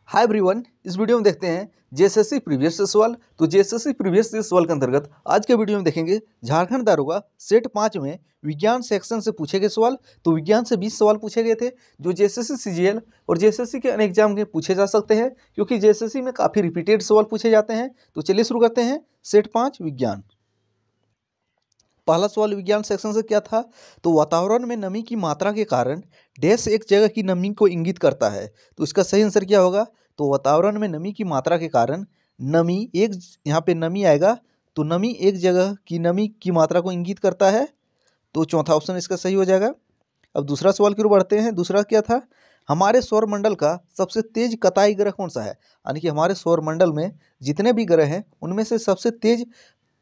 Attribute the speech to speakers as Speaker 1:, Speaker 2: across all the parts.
Speaker 1: Hi everyone, इस video में देखते हैं जेएसएससी प्रीवियस ईयर सवाल। तो जेएसएससी प्रीवियस ईयर सवाल के अंतर्गत आज के वीडियो में देखेंगे झारखंड दारोगा सेट 5 में विज्ञान सेक्शन से पूछे गए सवाल। तो विज्ञान से 20 सवाल पूछे गए थे जो जेएसएससी सीजीएल और जेएसएससी के अन्य एग्जाम के पूछे जा सकते हैं, क्योंकि जेएसएससी में काफ़ी रिपीटेड सवाल पूछे जाते हैं। तो चलिए शुरू करते हैं। सेट 5 विज्ञान। पहला सवाल विज्ञान सेक्शन से क्या था? तो वातावरण में नमी की मात्रा के कारण डैश एक जगह की नमी को इंगित करता है। तो इसका सही आंसर क्या होगा? तो वातावरण में नमी की मात्रा के कारण नमी एक, यहाँ पे नमी आएगा तो नमी एक जगह की नमी की मात्रा को इंगित करता है। तो चौथा ऑप्शन इसका सही हो जाएगा। अब दूसरा सवाल की ओर बढ़ते हैं। दूसरा क्या था? हमारे सौरमंडल का सबसे तेज कताई ग्रह कौन सा है? यानी कि हमारे सौरमंडल में जितने भी ग्रह हैं उनमें से सबसे तेज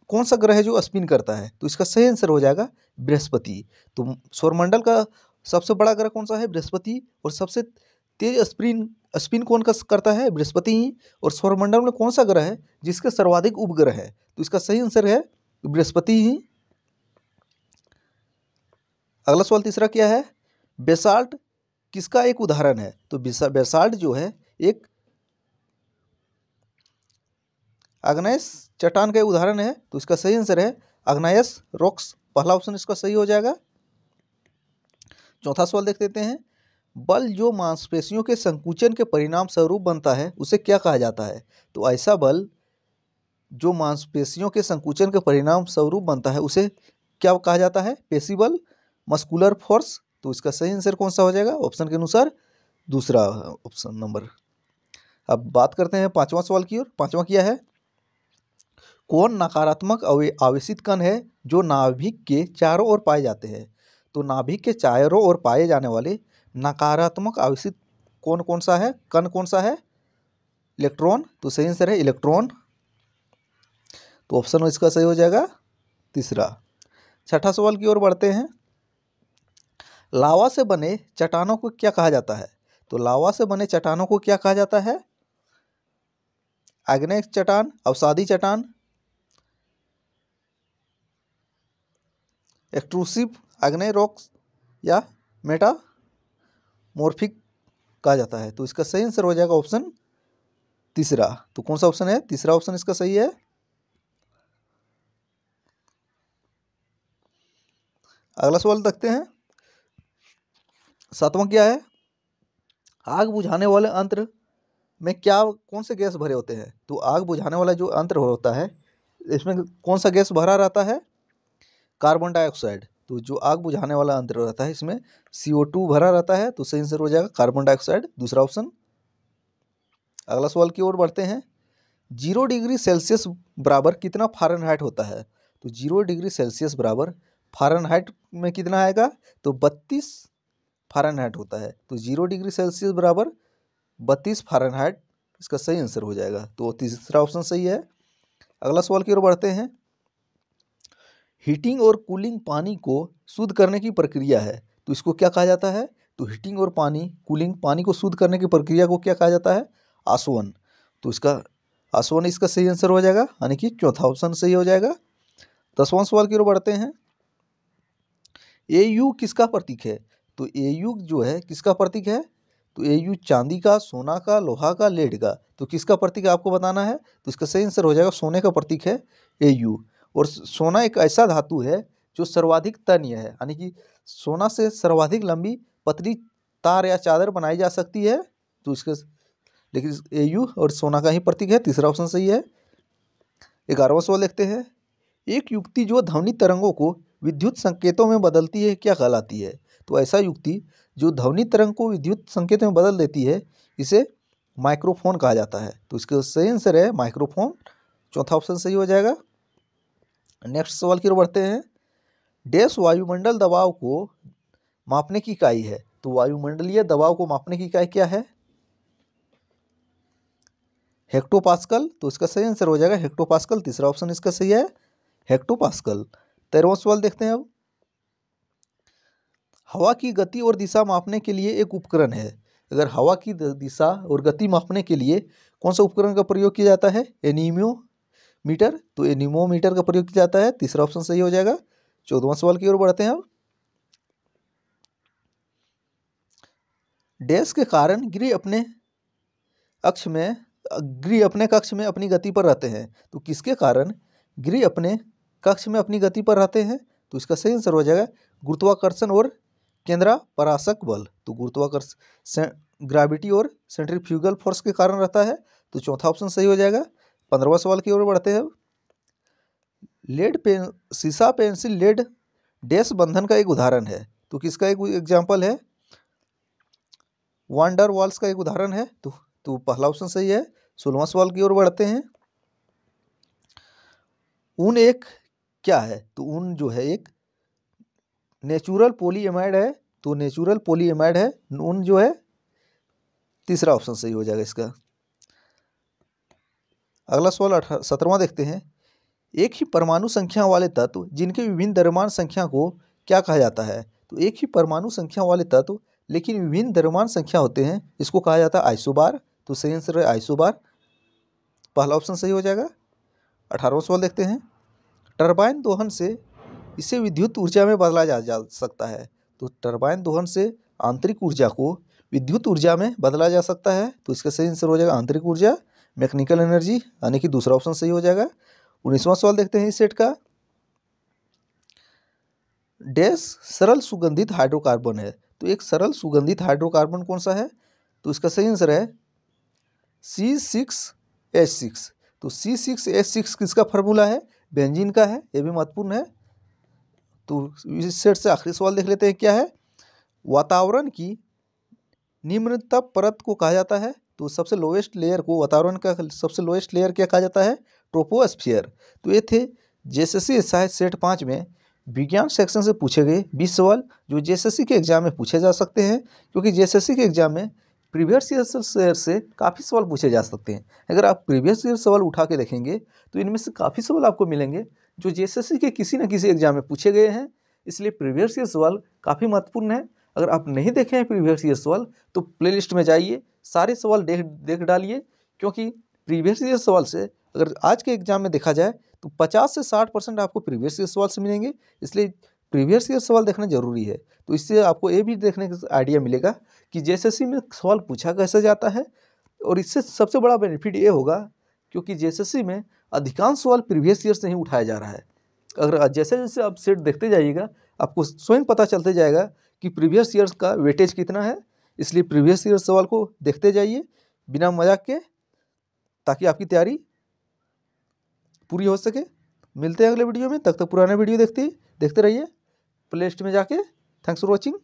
Speaker 1: कौन सा ग्रह है जो स्पिन करता है? तो इसका सही आंसर हो जाएगा बृहस्पति। तो सौरमंडल का सबसे बड़ा ग्रह कौन सा है? बृहस्पति। और सबसे तेज स्पिन कौन करता है? बृहस्पति ही। और सौरमंडल में कौन सा ग्रह है जिसके सर्वाधिक उपग्रह है? तो इसका सही आंसर है बृहस्पति ही। अगला सवाल तीसरा क्या है? बेसाल्ट किसका एक उदाहरण है? तो बेसाल्ट जो है एक आग्नेयस चट्टान का उदाहरण है। तो इसका सही आंसर है आग्नेयस रॉक्स। पहला ऑप्शन इसका सही हो जाएगा। चौथा सवाल देख लेते हैं। बल जो मांसपेशियों के संकुचन के परिणाम स्वरूप बनता है उसे क्या कहा जाता है? तो ऐसा बल जो मांसपेशियों के संकुचन के परिणाम स्वरूप बनता है उसे क्या कहा जाता है? पेशी बल, मस्कुलर फोर्स। तो इसका सही आंसर कौन सा हो जाएगा? ऑप्शन के अनुसार दूसरा ऑप्शन नंबर। अब बात करते हैं पांचवा सवाल की ओर। पांचवा क्या है? कौन नकारात्मक आवेशित कण है जो नाभिक के चारों ओर पाए जाते हैं? तो नाभिक के चारों ओर पाए जाने वाले नकारात्मक आवेशित कौन कौन सा है? कण कौन सा है? इलेक्ट्रॉन। तो सही आंसर है इलेक्ट्रॉन। तो ऑप्शन इसका सही हो जाएगा तीसरा। छठा सवाल की ओर बढ़ते हैं। लावा से बने चट्टानों को क्या कहा जाता है? तो लावा से बने चट्टानों को क्या कहा जाता है? आग्नेय चट्टान, अवसादी चट्टान, एक्सट्रूसिव आग्नेय रॉक्स या मेटामॉर्फिक कहा जाता है। तो इसका सही आंसर हो जाएगा ऑप्शन तीसरा। तो कौन सा ऑप्शन है? तीसरा ऑप्शन इसका सही है। अगला सवाल देखते हैं। सातवां क्या है? आग बुझाने वाले यंत्र में क्या कौन से गैस भरे होते हैं? तो आग बुझाने वाला जो यंत्र होता है इसमें कौन सा गैस भरा रहता है? Carbon dioxide. तो जो आग बुझाने वाला यंत्र रहता है इसमें CO2 भरा रहता है। तो सही आंसर हो जाएगा कार्बन डाइऑक्साइड, दूसरा ऑप्शन। अगला सवाल की ओर बढ़ते हैं। 0 डिग्री सेल्सियस बराबर कितना फ़ारेनहाइट होता है? तो 0 डिग्री सेल्सियस बराबर फ़ारेनहाइट में कितना आएगा? तो 32 फ़ारेनहाइट होता है। तो 0 डिग्री सेल्सियस बराबर 32 फ़ारेनहाइट इसका सही आंसर हो जाएगा। तो तीसरा ऑप्शन सही है। अगला सवाल की ओर बढ़ते हैं। हीटिंग और कूलिंग पानी को शुद्ध करने की प्रक्रिया है, तो इसको क्या कहा जाता है? तो हीटिंग और कूलिंग पानी को शुद्ध करने की प्रक्रिया को क्या कहा जाता है? आसवन। तो इसका आसवन इसका सही आंसर हो जाएगा, यानी कि चौथा ऑप्शन सही हो जाएगा। 10वां सवाल की ओर बढ़ते हैं। AU किसका प्रतीक है? तो AU जो है किसका प्रतीक है? तो AU चांदी का, सोना का, लोहा का, लेड का। तो किसका प्रतीक आपको बताना है? तो इसका सही आंसर हो जाएगा सोने का प्रतीक है AU। और सोना एक ऐसा धातु है जो सर्वाधिक तन्य है, यानी कि सोना से सर्वाधिक लंबी पतली तार या चादर बनाई जा सकती है। तो इसके लेकिन AU और सोना का ही प्रतीक है, तीसरा ऑप्शन सही है। 11वां सवाल देखते हैं। एक युक्ति जो ध्वनि तरंगों को विद्युत संकेतों में बदलती है क्या कहलाती है? तो ऐसा युक्ति जो ध्वनि तरंग को विद्युत संकेतों में बदल देती है इसे माइक्रोफोन कहा जाता है। तो इसका सही आंसर है माइक्रोफोन, चौथा ऑप्शन सही हो जाएगा। नेक्स्ट सवाल की ओर बढ़ते हैं। डैश वायुमंडल दबाव को मापने की इकाई है? तो वायुमंडलीय दबाव को मापने की इकाई क्या है? हेक्टोपास्कल। तो इसका सही आंसर हो जाएगा हेक्टोपास्कल, तीसरा ऑप्शन इसका सही है हेक्टोपास्कल। 13वां सवाल देखते हैं अब। हवा की गति और दिशा मापने के लिए एक उपकरण है। अगर हवा की दिशा और गति मापने के लिए कौन सा उपकरण का प्रयोग किया जाता है? एनीमोमीटर। तो एनीमोमीटर का प्रयोग किया जाता है, तीसरा ऑप्शन सही हो जाएगा। 14वां सवाल की ओर बढ़ते हैं अब। डैश के कारण गिरे अक्ष में ग्रह अपने कक्ष में अपनी गति पर रहते हैं, तो किसके कारण ग्रह अपने कक्ष में अपनी गति पर रहते हैं? तो इसका सही आंसर हो जाएगा गुरुत्वाकर्षण और केंद्रापराशक बल। तो गुरुत्वाकर्षण ग्रेविटी और सेंट्रीफ्यूगल फोर्स के कारण रहता है, तो चौथा ऑप्शन सही हो जाएगा। 15वां सवाल की ओर बढ़ते हैं। लेड पेन सीसा पेंसिल लेड डैश बंधन का एक उदाहरण है, तो किसका एक एग्जाम्पल है? वांडर वाल्स का एक उदाहरण है, तो पहला ऑप्शन सही है। 16वां सवाल की ओर बढ़ते हैं। ऊन एक क्या है? तो ऊन जो है एक नेचुरल पॉलीएमाइड है, तो नेचुरल पॉलीएमाइड है ऊन जो है, तीसरा ऑप्शन सही हो जाएगा इसका। अगला सवाल 17वां देखते हैं। एक ही परमाणु संख्या वाले तत्व जिनके विभिन्न द्रव्यमान संख्या को क्या कहा जाता है? तो एक ही परमाणु संख्या वाले तत्व लेकिन विभिन्न द्रव्यमान संख्या होते हैं, इसको कहा जाता है आइसोबार। तो सही आंसर है आइसोबार, पहला ऑप्शन सही हो जाएगा। 18वां सवाल देखते हैं। टरबाइन दोहन से इसे विद्युत ऊर्जा में बदला जा सकता है, तो टरबाइन दोहन से आंतरिक ऊर्जा को विद्युत ऊर्जा में बदला जा सकता है, तो इसका सही आंसर हो जाएगा आंतरिक ऊर्जा, मैकेनिकल एनर्जी, यानी कि दूसरा ऑप्शन सही हो जाएगा। 19वां सवाल देखते हैं इस सेट का। डैश सरल सुगंधित हाइड्रोकार्बन है, तो एक सरल सुगंधित हाइड्रोकार्बन कौन सा है? तो इसका सही आंसर है C6H6। तो C6H6 किसका फार्मूला है? बेंजीन का है, ये भी महत्वपूर्ण है। तो इस सेट से आखिरी सवाल देख लेते हैं क्या है। वातावरण की निम्नतम परत को कहा जाता है, तो सबसे लोएस्ट लेयर को, वातावरण का सबसे लोएस्ट लेयर क्या कहा जाता है? ट्रोपोस्फियर। तो ये थे जेएसएससी शायद सेट 5 में विज्ञान सेक्शन से पूछे गए 20 सवाल जो जेएसएससी के एग्जाम में पूछे जा सकते हैं, क्योंकि जेएसएससी के एग्जाम में प्रीवियस ईयर से काफ़ी सवाल पूछे जा सकते हैं। अगर आप प्रीवियस ईयर सवाल उठा के देखेंगे तो इनमें से काफ़ी सवाल आपको मिलेंगे जो जेएसएससी के किसी न किसी एग्जाम में पूछे गए हैं, इसलिए प्रीवियस ईयर सवाल काफ़ी महत्वपूर्ण है। अगर आप नहीं देखे हैं प्रीवियस ईयर सवाल तो प्लेलिस्ट में जाइए, सारे सवाल देख डालिए, क्योंकि प्रीवियस ईयर सवाल से अगर आज के एग्जाम में देखा जाए तो 50 से 60% आपको प्रीवियस ईयर सवाल से मिलेंगे, इसलिए प्रीवियस ईयर सवाल देखना जरूरी है। तो इससे आपको ये भी देखने का आइडिया मिलेगा कि जेएसएससी में सवाल पूछा कैसे जाता है, और इससे सबसे बड़ा बेनिफिट ये होगा क्योंकि जेएसएससी में अधिकांश सवाल प्रीवियस ईयर से ही उठाया जा रहा है। अगर जैसे जैसे आप सेट देखते जाइएगा आपको स्वयं पता चलते जाएगा कि प्रीवियस ईयर का वेटेज कितना है, इसलिए प्रीवियस ईयर सवाल को देखते जाइए बिना मजाक के, ताकि आपकी तैयारी पूरी हो सके। मिलते हैं अगले वीडियो में, तब तक पुराने वीडियो देखते रहिए प्लेलिस्ट में जाके। Thanks for watching.